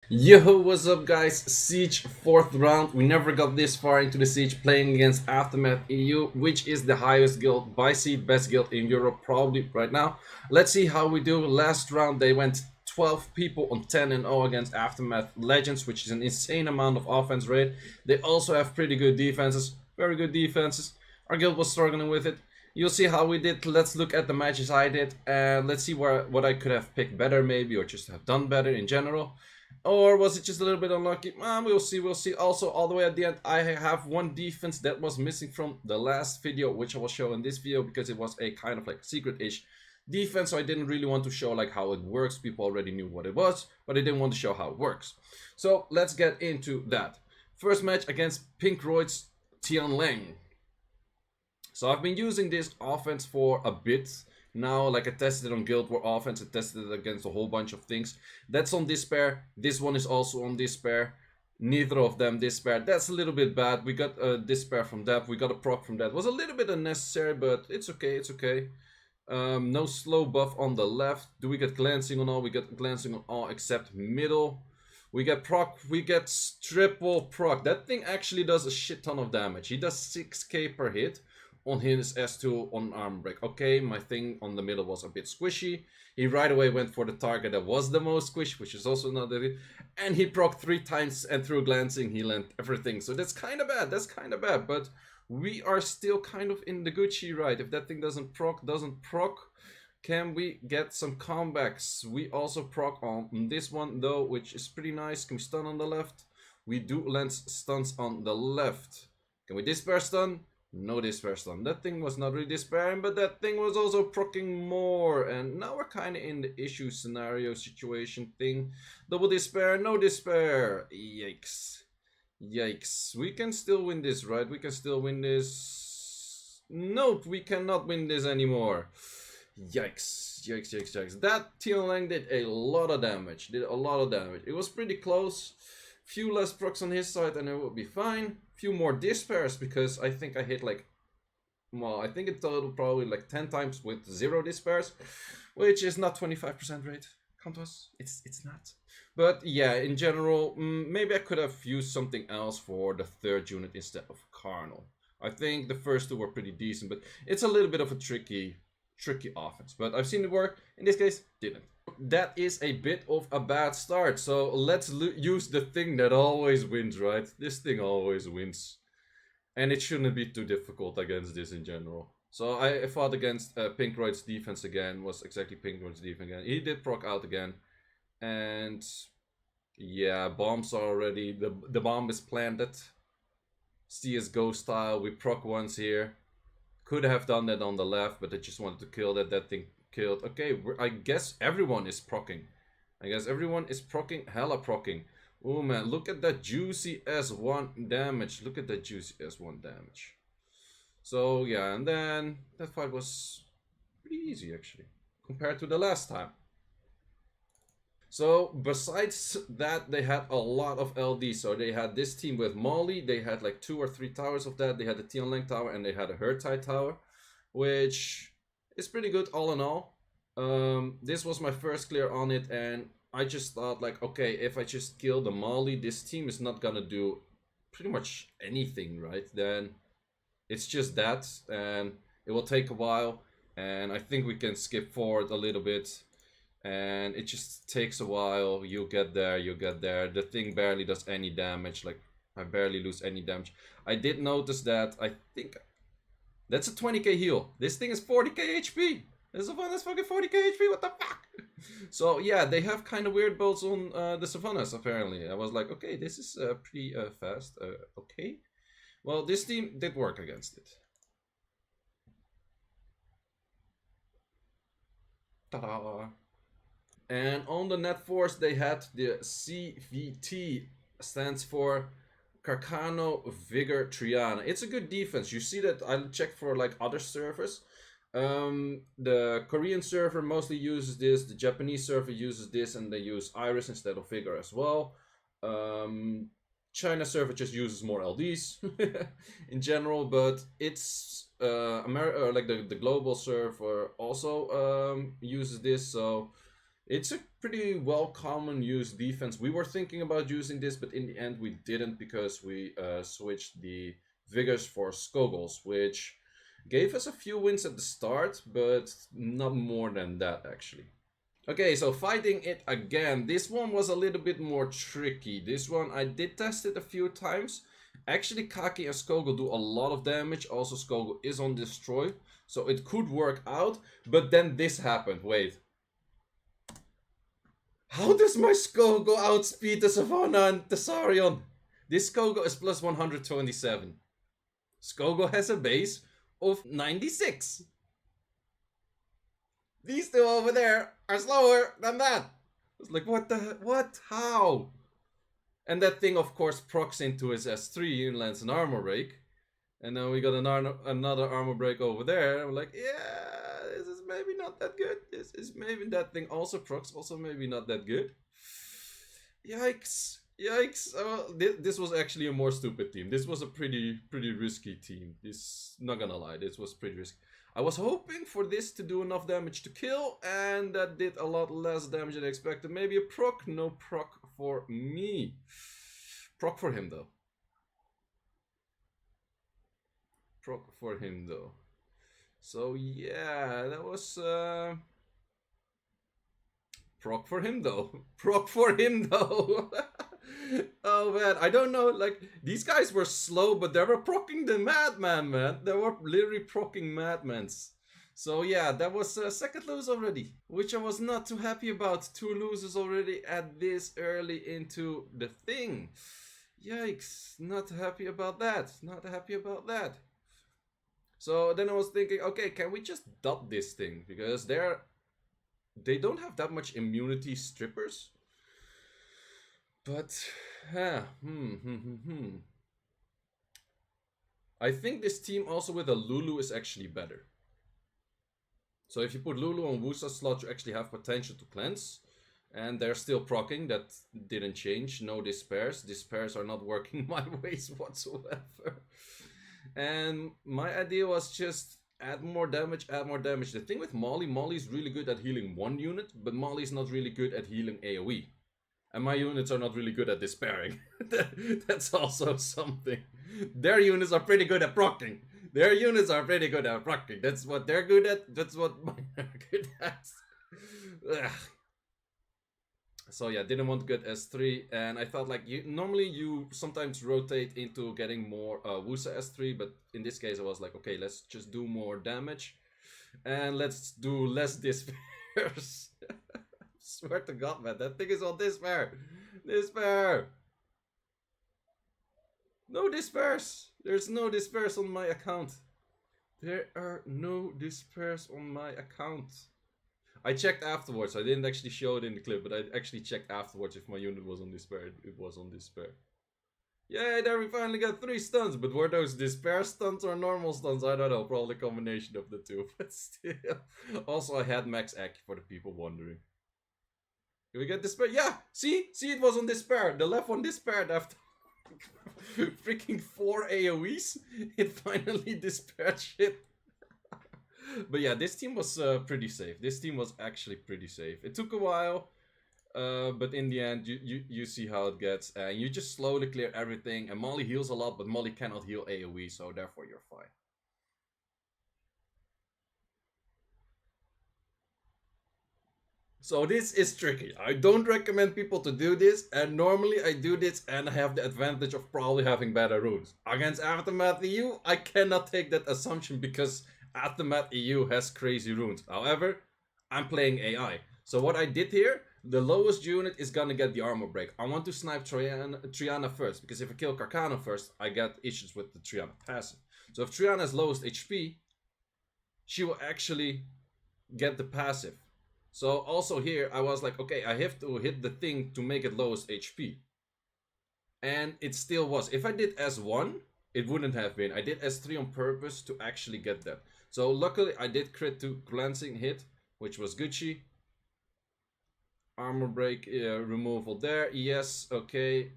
Yo, what's up guys? Siege 4th round. We never got this far into the Siege playing against Aftermath EU, which is the highest guild by seed, best guild in Europe probably right now. Let's see how we do. Last round they went 12 people on 10-0 against Aftermath Legends, which is an insane amount of offense rate. They also have pretty good defenses, very good defenses. Our guild was struggling with it. You'll see how we did. Let's look at the matches I did and let's see what I could have picked better maybe, or just have done better in general. Or was it just a little bit unlucky? We'll see, we'll see. Also, all the way at the end, I have one defense that was missing from the last video, which I will show in this video because it was a kind of like secret-ish defense, so I didn't really want to show like how it works. People already knew what it was, but I didn't want to show how it works. So let's get into that. First match against Pink Roid's Tian Lang. So I've been using this offense for a bit now. Like I tested it on Guild War offense, I tested it against a whole bunch of things. That's on Despair. This one is also on Despair. Neither of them Despair. That's a little bit bad. We got a Despair from that. We got a proc from that. It was a little bit unnecessary, but it's okay. It's okay. No slow buff on the left. Do we get glancing on all? We get glancing on all except middle. We get proc. We get triple proc. That thing actually does a shit ton of damage. He does 6k per hit on his S2 on arm break. Okay, my thing on the middle was a bit squishy. He right away went for the target that was the most squishy, which is also not that. And he proc 3 times, and through glancing he landed everything. So that's kind of bad. That's kind of bad. But we are still kind of in the Gucci, right? If that thing doesn't proc, can we get some comebacks? We also proc on this one though, which is pretty nice. Can we stun on the left? We do land stuns on the left. Can we despair stun? No despair stun. That thing was not really despairing, but that thing was also proccing more. And now we're kind of in the issue scenario situation thing. Double despair, no despair. Yikes. Yikes. We can still win this, right? We can still win this. Nope, we cannot win this anymore. Yikes. Yikes, yikes, yikes. That Tian Lang did a lot of damage. Did a lot of damage. It was pretty close. Few less procs on his side and it would be fine. Few more despairs because I think I hit like, well, I think in total probably like 10 times with 0 despairs, which is not 25% rate. Count us. It's not. But yeah, in general, maybe I could have used something else for the third unit instead of Carnal. I think the first two were pretty decent, but it's a little bit of a tricky offense. But I've seen it work. In this case, didn't. That is a bit of a bad start. So let's use the thing that always wins, right? This thing always wins. And it shouldn't be too difficult against this in general. So I fought against Pink Roid's defense again. Was exactly Pink Roid's defense again. He did proc out again. And yeah, bombs are already... The bomb is planted. CSGO style. We proc once here. Could have done that on the left, but I just wanted to kill that. That thing killed. Okay, I guess everyone is proccing. I guess everyone is proccing, hella proccing. Oh man, look at that juicy S1 damage. Look at that juicy S1 damage. So yeah, and then that fight was pretty easy actually, compared to the last time. So besides that, they had a lot of LD. So they had this team with Molly. They had like 2 or 3 towers of that. They had the Tian Lang tower and they had a Hertide tower, which is pretty good all in all. This was my first clear on it, and I just thought like, okay, if I just kill the Molly, this team is not gonna do pretty much anything, right? Then it's just that, and it will take a while, and I think we can skip forward a little bit. And it just takes a while. You get there, you get there. The thing barely does any damage. Like, I barely lose any damage. I did notice that. I think that's a 20k heal. This thing is 40k HP. This is one that's fucking 40k HP. What the fuck? So yeah, they have kind of weird builds on the Savannahs apparently. I was like, okay, this is pretty fast. Okay. Well, this team did work against it. Ta-da! And on the net force, they had the CVT, stands for Carcano Vigor Triana. It's a good defense. You see that I checked for like other servers. The Korean server mostly uses this. The Japanese server uses this, and they use Iris instead of Vigor as well. China server just uses more LDs in general, but it's like the global server also uses this. So It's a pretty well common used defense. We were thinking about using this, but in the end we didn't because we switched the Vigors for Skogels, which gave us a few wins at the start, but not more than that actually. Okay, so fighting it again. This one was a little bit more tricky. This one I did test it a few times. Actually, Kaki and Skogel do a lot of damage. Also, Skogel is on Destroy, so it could work out. But then this happened. Wait. How does my Skogel outspeed the Savannah and the Sarion? This Skogel is plus 127. Skogel has a base of 96. These two over there are slower than that. It's like, what the, what, how? And that thing, of course, procs into his S3 and lands an armor break. And then we got another armor break over there. I'm like, yeah, this is maybe not that good. This is maybe that thing also procs, also maybe not that good. Yikes. Yikes. This was actually a more stupid team. This was a pretty risky team. This, not gonna lie, this was pretty risky. I was hoping for this to do enough damage to kill, and that did a lot less damage than I expected. Maybe a proc, no proc for me. Proc for him though. Proc for him though. So yeah, that was proc for him though. Proc for him though. Oh man, I don't know, like, these guys were slow, but they were procking the madman, man. They were literally procking madmans. So yeah, that was a second lose already, which I was not too happy about. 2 loses already at this early into the thing. Yikes, not happy about that, not happy about that. So then I was thinking, okay, can we just dub this thing? Because they don't have that much immunity strippers. But, I think this team also with a Lulu is actually better. So if you put Lulu on Wusa slot, you actually have potential to cleanse. And they're still proccing, that didn't change. No despairs. Despairs are not working my ways whatsoever. And my idea was just add more damage, add more damage. The thing with Molly's really good at healing one unit, but Molly's not really good at healing AoE. And my units are not really good at despairing. That's also something. Their units are pretty good at proccing. Their units are pretty good at proccing. That's what they're good at. That's what mine are good at. Ugh. So yeah, didn't want to get S3, and I felt like normally you sometimes rotate into getting more Wusa S3, but in this case I was like, okay, let's just do more damage, and let's do less despairs. Swear to God, man, that thing is on despair. Despair. No despairs. There's no despairs on my account. There are no despairs on my account. I checked afterwards. I didn't actually show it in the clip, but I actually checked afterwards if my unit was on despair. It was on despair. Yay, there we finally got 3 stuns. But were those despair stuns or normal stuns? I don't know. Probably a combination of the two. But still. Also, I had max Aki for the people wondering. Did we get despair? Yeah! See? See, it was on despair. The left one despaired after freaking 4 AoEs. It finally despaired shit. But yeah, this team was pretty safe. This team was actually pretty safe. It took a while, but in the end, you see how it gets. And you just slowly clear everything. And Molly heals a lot, but Molly cannot heal AoE, so therefore you're fine. So this is tricky. I don't recommend people to do this, and normally I do this and I have the advantage of probably having better runes. Against Aftermath EU, I cannot take that assumption because Aftermath EU has crazy runes. However, I'm playing AI. So what I did here, the lowest unit is gonna get the armor break. I want to snipe Triana first, because if I kill Carcano first, I get issues with the Triana passive. So if Triana has lowest HP, she will actually get the passive. So also here, I was like, okay, I have to hit the thing to make it lowest HP. And it still was. If I did S1, it wouldn't have been. I did S3 on purpose to actually get that. So luckily, I did crit to glancing hit, which was Gucci. Armor break removal there. Yes, okay.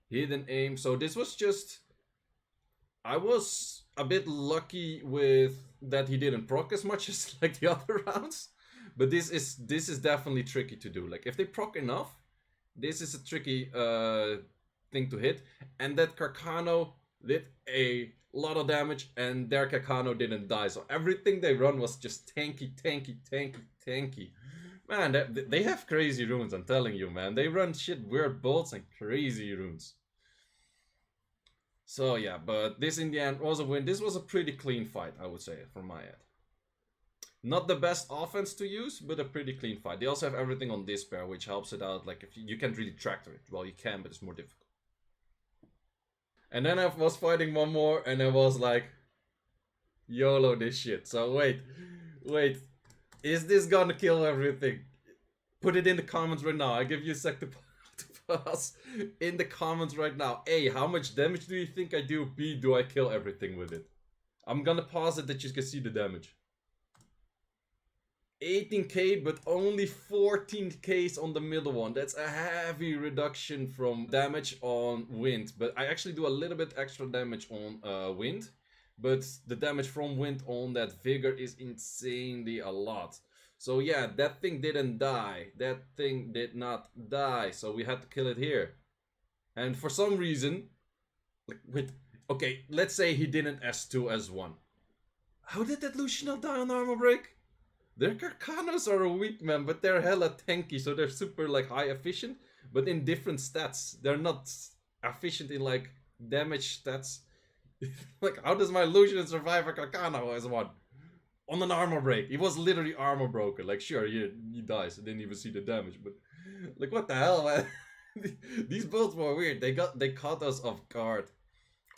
Hidden aim. So this was just... I was a bit lucky with that he didn't proc as much as like the other rounds. But this is definitely tricky to do. Like if they proc enough, this is a tricky thing to hit. And that Carcano did a lot of damage, and their Carcano didn't die. So everything they run was just tanky, tanky, tanky, tanky. Man, they have crazy runes, I'm telling you, man. They run shit, weird bolts and crazy runes. So yeah, but this in the end was a win. This was a pretty clean fight, I would say, from my end. Not the best offense to use, but a pretty clean fight. They also have everything on Despair, which helps it out. Like, if you can't really tractor it. Well, you can, but it's more difficult. And then I was fighting one more, and I was like, YOLO this shit. So wait. Is this gonna kill everything? Put it in the comments right now. I give you a sec to pass in the comments right now. A, how much damage do you think I do? B, do I kill everything with it? I'm gonna pause it that you can see the damage. 18k, but only 14k's on the middle one. That's a heavy reduction from damage on wind. But I actually do a little bit extra damage on wind. But the damage from wind on that vigor is insanely a lot. So yeah, that thing didn't die. That thing did not die. So we had to kill it here. And for some reason, okay, let's say he didn't S2 S1. How did that Lucian die on armor break? Their Carcanos are weak, man, but they're hella tanky, so they're super like high efficient, but in different stats. They're not efficient in like damage stats. Like, how does my Lucian survive a Carcano as one? On an armor break. He was literally armor broken. Like, sure, he dies. I didn't even see the damage, but like, what the hell, man? These builds were weird. They caught us off guard.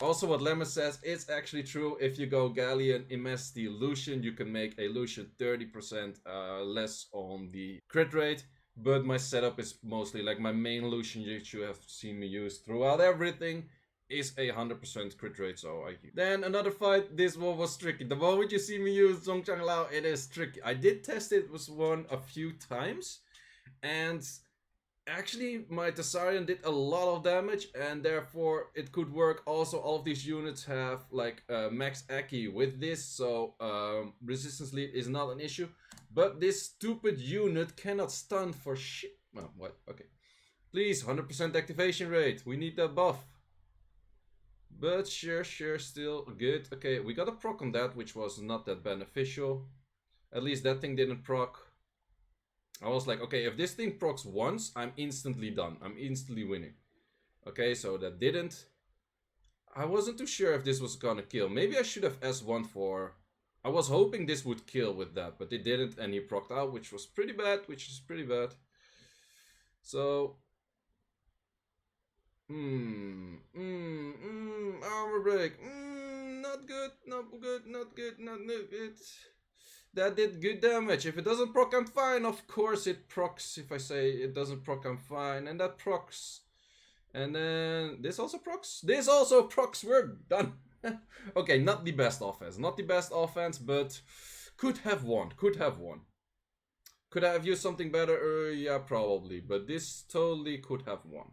Also, what Lemon says, it's actually true. If you go Galleon, Imesti, Lucian, you can make a Lucian 30% less on the crit rate. But my setup is mostly like my main Lucian, which you have seen me use throughout everything, is a 100% crit rate, so I use. Then another fight, this one was tricky. The moment you see me use Zhongchang Lao, it is tricky. I did test it with one a few times, and actually, my Thessarian did a lot of damage, and therefore it could work. Also, all of these units have like max Aki with this, so resistance lead is not an issue. But this stupid unit cannot stun for shit. Oh, what? Okay. Please, 100% activation rate. We need that buff. But sure, still good. Okay, we got a proc on that, which was not that beneficial. At least that thing didn't proc. I was like, okay, if this thing procs once, I'm instantly done. I'm instantly winning. Okay, so that didn't. I wasn't too sure if this was gonna kill. Maybe I should have S1 for... I was hoping this would kill with that, but it didn't, and he procced out, which was pretty bad, So... armor break. Not good. That did good damage. If it doesn't proc, I'm fine. Of course it procs. If I say it doesn't proc, I'm fine. And that procs. And then this also procs. This also procs. We're done. Okay, not the best offense. Not the best offense, but could have won. Could I have used something better? Yeah, probably. But this totally could have won.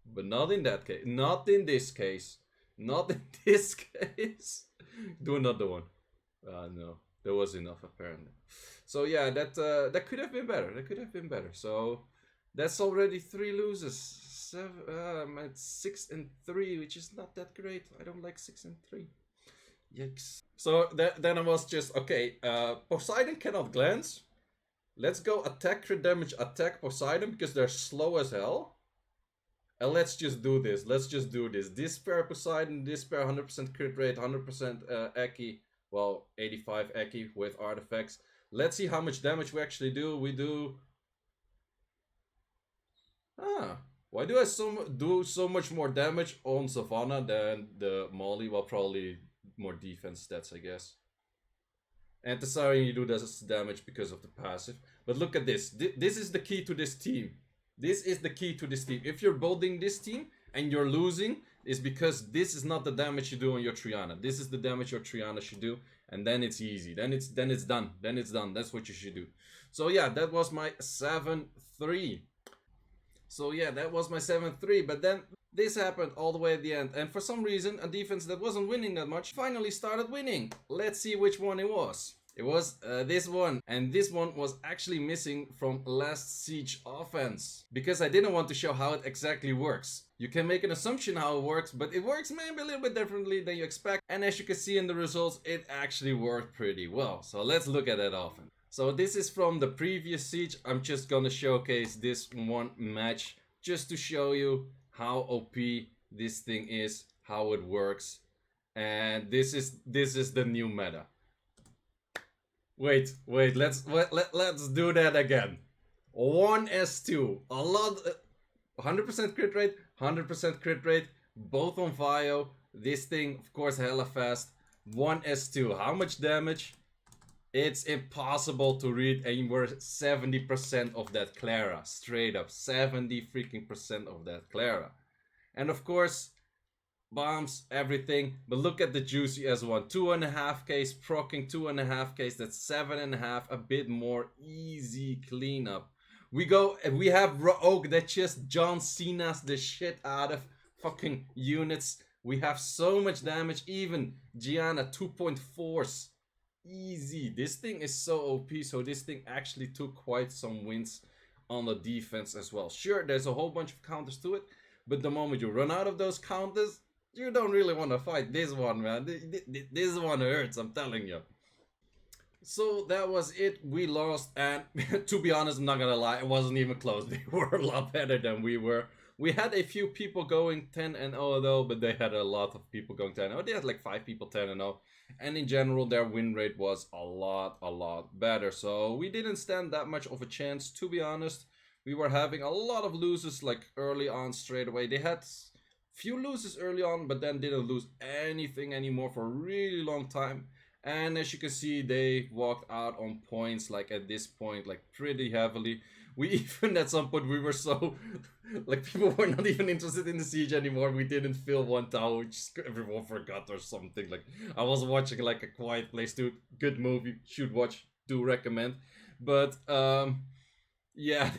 But not in that case. Not in this case. Not in this case. Do another one. No, there was enough apparently. So yeah, that could have been better. So that's already 3 loses. I'm at 6 and 3, which is not that great. I don't like 6 and 3. Yikes. So then I was just okay. Poseidon cannot glance. Let's go attack crit damage. Attack Poseidon because they're slow as hell. And let's just do this. Despair Poseidon. Despair 100% crit rate. 100% Eki. Well, 85 Eki with artifacts. Let's see how much damage we actually do. We do... why do I do so much more damage on Savannah than the Molly? Well, probably more defense stats, I guess. And Thessarian, you do this damage because of the passive. But look at this. This is the key to this team. If you're building this team and you're losing, it's because this is not the damage you do on your Triana. This is the damage your Triana should do, and then it's easy. Then it's done. That's what you should do. So yeah, that was my 7-3. But then this happened all the way at the end, and for some reason, a defense that wasn't winning that much finally started winning. Let's see which one it was. It was this one, and this one was actually missing from last Siege offense because I didn't want to show how it exactly works. You can make an assumption how it works, but it works maybe a little bit differently than you expect, and as you can see in the results, it actually worked pretty well. So let's look at that offense. So this is from the previous Siege. I'm just gonna showcase this one match just to show you how OP this thing is, how it works, and this is the new meta. Wait, let's do that again. 1s2, a lot, 100% crit rate, 100% crit rate, both on Vio. This thing, of course, hella fast. 1s2, how much damage? It's impossible to read, and we're 70% of that Clara, straight up 70 freaking percent of that Clara, and of course bombs, everything. But look at the juicy S1, 2.5Ks, proccing 2.5Ks, that's 7.5, a bit more easy cleanup. We have roid that just John Cena's the shit out of fucking units. We have so much damage, even Gianna 2.4s. Easy. This thing is so OP, so this thing actually took quite some wins on the defense as well. Sure, there's a whole bunch of counters to it, but the moment you run out of those counters, you don't really want to fight this one, man. This one hurts, I'm telling you. So that was it. We lost, and to be honest, I'm not gonna lie, it wasn't even close. They were a lot better than we were. We had a few people going 10-0 though, but they had a lot of people going 10-0. They had like 5 people 10-0, and in general, their win rate was a lot better. So we didn't stand that much of a chance, to be honest. We were having a lot of losers like early on straight away. They had few losses early on, but then didn't lose anything anymore for a really long time. And as you can see, they walked out on points like at this point, like pretty heavily. We even at some point we were so like people were not even interested in the siege anymore. We didn't fill one tower, which everyone forgot or something. Like I was watching like A Quiet Place 2, good movie, should watch, do recommend. But yeah,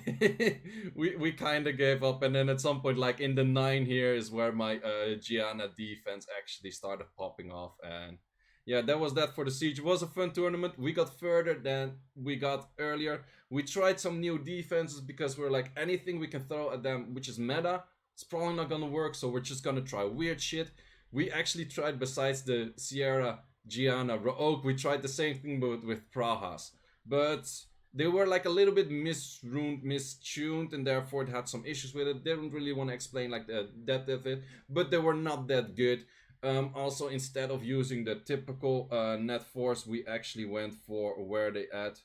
we kind of gave up, and then at some point, like in the 9 here, is where my Gianna defense actually started popping off, and yeah, that was that for the siege. It was a fun tournament. We got further than we got earlier. We tried some new defenses because we're like anything we can throw at them, which is meta, it's probably not gonna work. So we're just gonna try weird shit. We actually tried besides the Sierra, Gianna, roid. We tried the same thing with Praha's, but they were like a little bit mistuned, and therefore it had some issues with it. They didn't really want to explain like the depth of it, but they were not that good. Also, instead of using the typical net force, we actually went for where they at.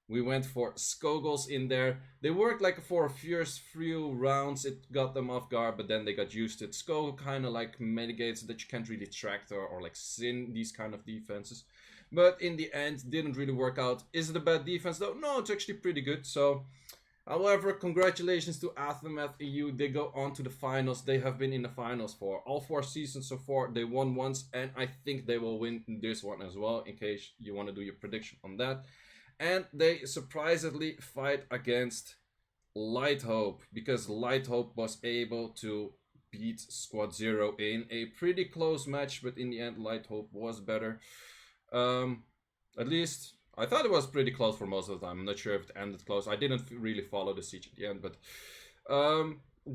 We went for Skogels in there. They worked like for a first few rounds, it got them off guard, but then they got used to it. Skogel kind of like mitigates that you can't really track or like sin these kind of defenses. But in the end, didn't really work out. Is it a bad defense though? No, it's actually pretty good. So, however, congratulations to Aftermath EU. They go on to the finals. They have been in the finals for all 4 seasons so far. They won once, and I think they will win this one as well, in case you want to do your prediction on that. And they surprisingly fight against Light Hope, because Light Hope was able to beat Squad Zero in a pretty close match, but in the end Light Hope was better. At least I thought it was pretty close for most of the time. I'm not sure if it ended close. I didn't really follow the siege at the end, but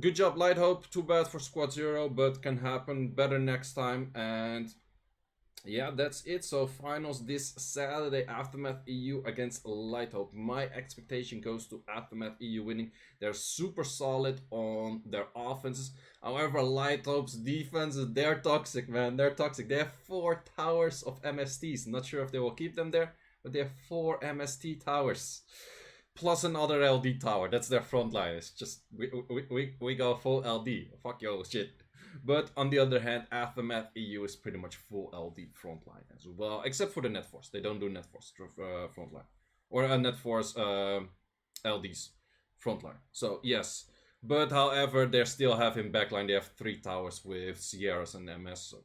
good job Light Hope. Too bad for Squad Zero, but can happen, better next time. And yeah, that's it. So finals this Saturday, Aftermath EU against Light Hope. My expectation goes to Aftermath EU winning. They're super solid on their offenses. However, Light Hope's defenses, they're toxic, man. They're toxic. They have 4 towers of MSTs. Not sure if they will keep them there, but they have 4 MST towers. Plus another LD tower. That's their front line. It's just, we go full LD. Fuck yo, shit. But on the other hand, Aftermath EU is pretty much full LD frontline as well, except for the net force. They don't do net force frontline, or a net force LDs frontline. So yes, but however, they still have in backline. They have 3 towers with Sierras and MS. So,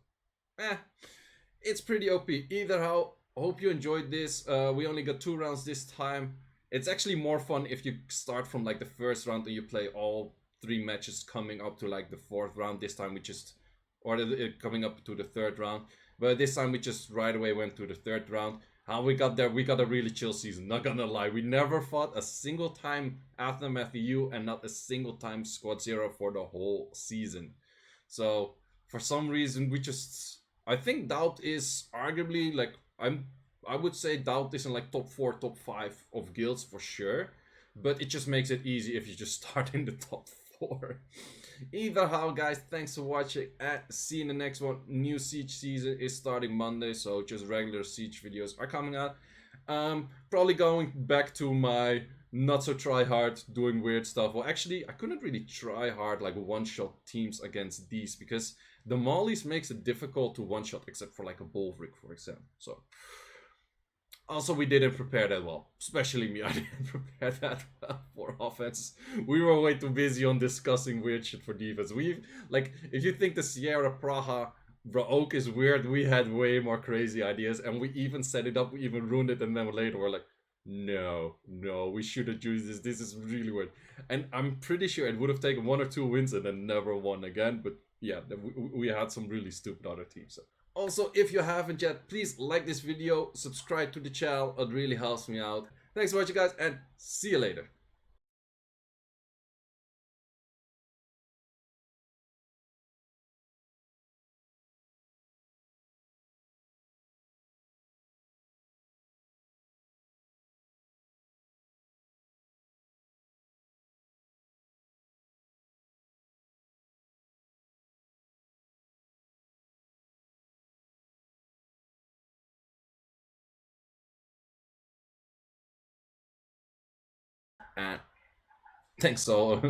it's pretty OP. Either how, hope you enjoyed this. We only got 2 rounds this time. It's actually more fun if you start from like the first round and you play all 3 matches coming up to like the 4th round. This time we just, or coming up to the 3rd round. But this time we just right away went to the 3rd round. How we got there, we got a really chill season, not gonna lie. We never fought a single time Aftermath EU and not a single time Squad Zero for the whole season. So, for some reason, we just. I think Doubt is arguably like. I would say Doubt is in like top 4, top 5 of guilds for sure. But it just makes it easy if you just start in the top 4. Either how, guys, thanks for watching and see you in the next one. New Siege season is starting Monday, so just regular Siege videos are coming out. Probably going back to my not so try hard doing weird stuff. Well, actually, I couldn't really try hard like one-shot teams against these because the mollies makes it difficult to one-shot except for like a Bolvric, for example. So also, we didn't prepare that well. Especially me, I didn't prepare that well for offense. We were way too busy on discussing weird shit for defense. Like, if you think the Sierra Praha Oak is weird, we had way more crazy ideas, and we even set it up, we even ruined it, and then later we're like, no, no, we shouldn't use this. This is really weird. And I'm pretty sure it would have taken 1 or 2 wins and then never won again. But yeah, we had some really stupid other teams. So. Also, if you haven't yet, please like this video, subscribe to the channel, it really helps me out. Thanks for watching, guys, and see you later. And thanks all.